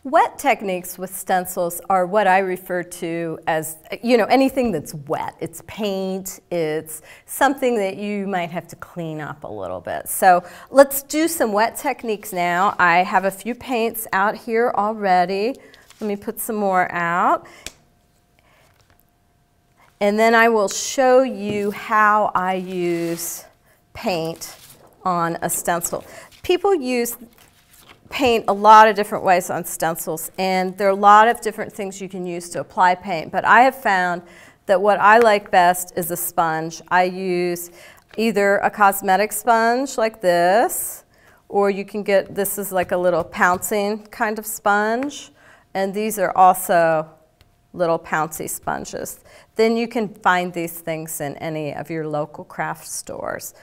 Wet techniques with stencils are what I refer to as, anything that's wet. It's paint, it's something that you might have to clean up a little bit. So let's do some wet techniques now. I have a few paints out here already. Let me put some more out. And then I will show you how I use paint on a stencil. People use paint a lot of different ways on stencils, and there are a lot of different things you can use to apply paint, but I have found that what I like best is a sponge. I use either a cosmetic sponge like this, or you can get, this is like a little pouncing kind of sponge, and these are also little pouncy sponges. Then you can find these things in any of your local craft stores.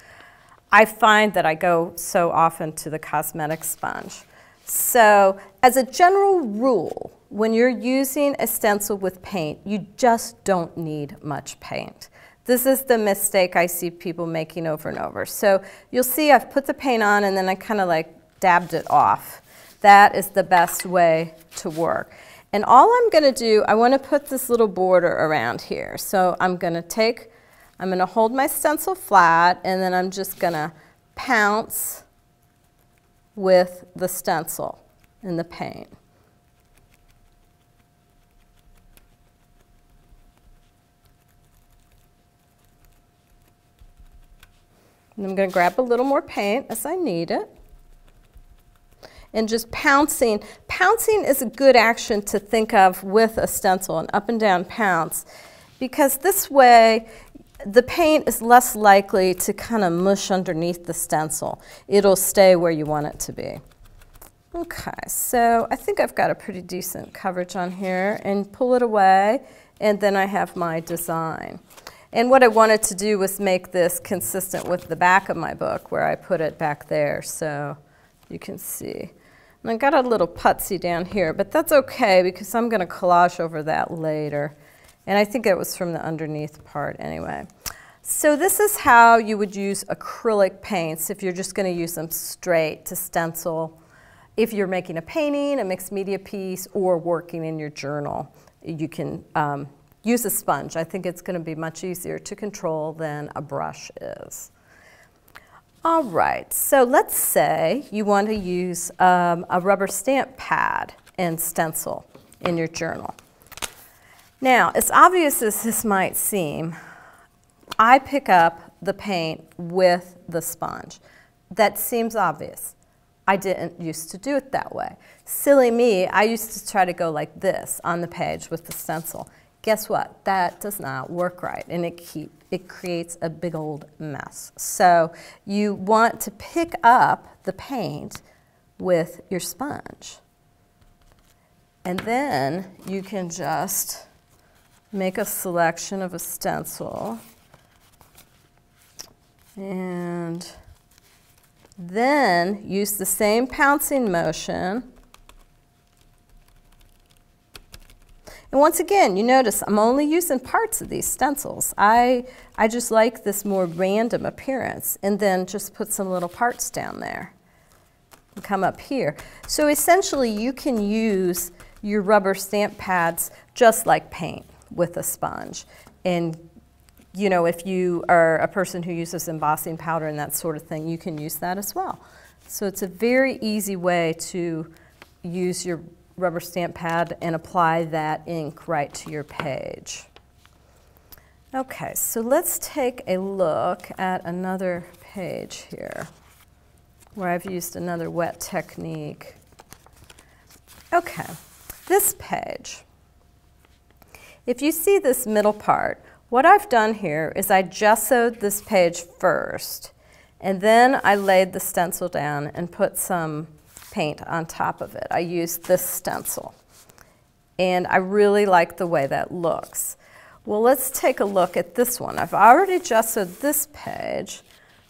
I find that I go so often to the cosmetic sponge. So as a general rule, when you're using a stencil with paint, you just don't need much paint. This is the mistake I see people making over and over. So you'll see I've put the paint on and then I kind of like dabbed it off. That is the best way to work. And all I'm going to do, I want to put this little border around here. So I'm going to hold my stencil flat, and then I'm just going to pounce with the stencil in the paint. And I'm going to grab a little more paint as I need it. And just pouncing. Pouncing is a good action to think of with a stencil, an up and down pounce, because this way the paint is less likely to kind of mush underneath the stencil. It'll stay where you want it to be. Okay, so I think I've got a pretty decent coverage on here, and pull it away, and then I have my design. And what I wanted to do was make this consistent with the back of my book where I put it back there, so you can see. And I got a little putsy down here, but that's okay because I'm going to collage over that later. And I think it was from the underneath part anyway. So this is how you would use acrylic paints if you're just going to use them straight to stencil. If you're making a painting, a mixed media piece, or working in your journal, you can use a sponge. I think it's going to be much easier to control than a brush is. All right, so let's say you want to use a rubber stamp pad and stencil in your journal. Now, as obvious as this might seem, I pick up the paint with the sponge. That seems obvious. I didn't used to do it that way. Silly me, I used to try to go like this on the page with the stencil. Guess what? That does not work right, and it creates a big old mess. So you want to pick up the paint with your sponge. And then you can just make a selection of a stencil, and then use the same pouncing motion. And once again, you notice I'm only using parts of these stencils. I just like this more random appearance, and then just put some little parts down there and come up here. So essentially you can use your rubber stamp pads just like paint with a sponge. And you know, if you are a person who uses embossing powder and that sort of thing, you can use that as well. So it's a very easy way to use your rubber stamp pad and apply that ink right to your page. Okay, so let's take a look at another page here where I've used another wet technique. Okay, this page. If you see this middle part, what I've done here is I gessoed this page first, and then I laid the stencil down and put some paint on top of it. I used this stencil, and I really like the way that looks. Well, let's take a look at this one. I've already gessoed this page,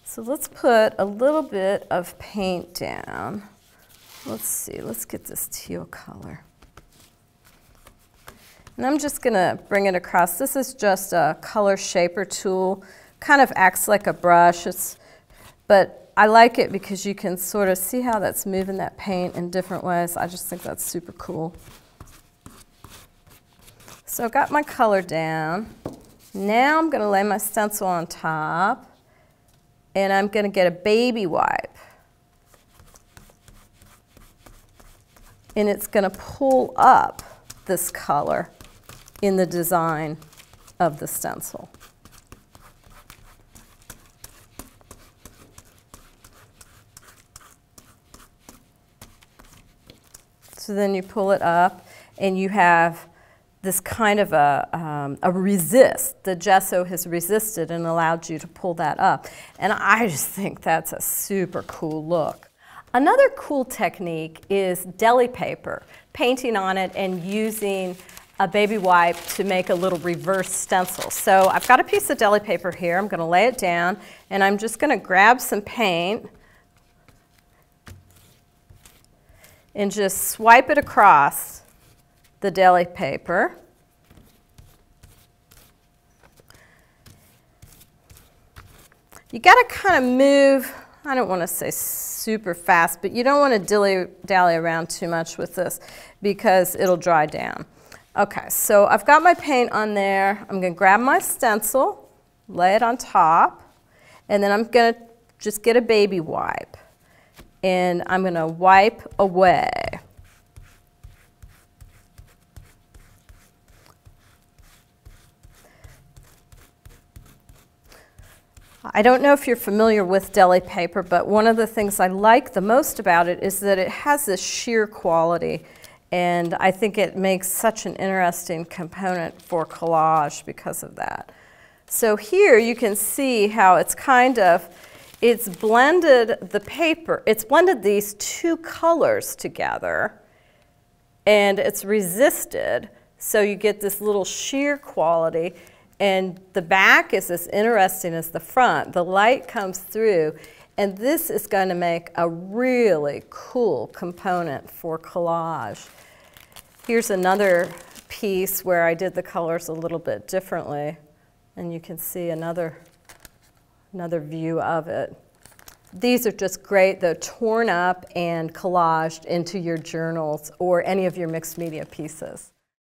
so let's put a little bit of paint down. Let's see, let's get this teal color. And I'm just going to bring it across. This is just a color shaper tool. Kind of acts like a brush, but I like it because you can sort of see how that's moving that paint in different ways. I just think that's super cool. So I've got my color down. Now I'm going to lay my stencil on top, and I'm going to get a baby wipe. And it's going to pull up this color in the design of the stencil. So then you pull it up, and you have this kind of a resist. The gesso has resisted and allowed you to pull that up. And I just think that's a super cool look. Another cool technique is deli paper, painting on it and using a baby wipe to make a little reverse stencil. So I've got a piece of deli paper here. I'm going to lay it down, and I'm just going to grab some paint and just swipe it across the deli paper. You got to kind of move, I don't want to say super fast, but you don't want to dilly-dally around too much with this because it'll dry down. Okay, so I've got my paint on there. I'm going to grab my stencil, lay it on top, and then I'm going to just get a baby wipe. And I'm going to wipe away. I don't know if you're familiar with deli paper, but one of the things I like the most about it is that it has this sheer quality, and I think it makes such an interesting component for collage because of that. So here you can see how it's it's blended the paper, it's blended these two colors together, and it's resisted, so you get this little sheer quality, and the back is as interesting as the front. The light comes through, and this is going to make a really cool component for collage. Here's another piece where I did the colors a little bit differently, and you can see another view of it. These are just great, though, torn up and collaged into your journals or any of your mixed media pieces.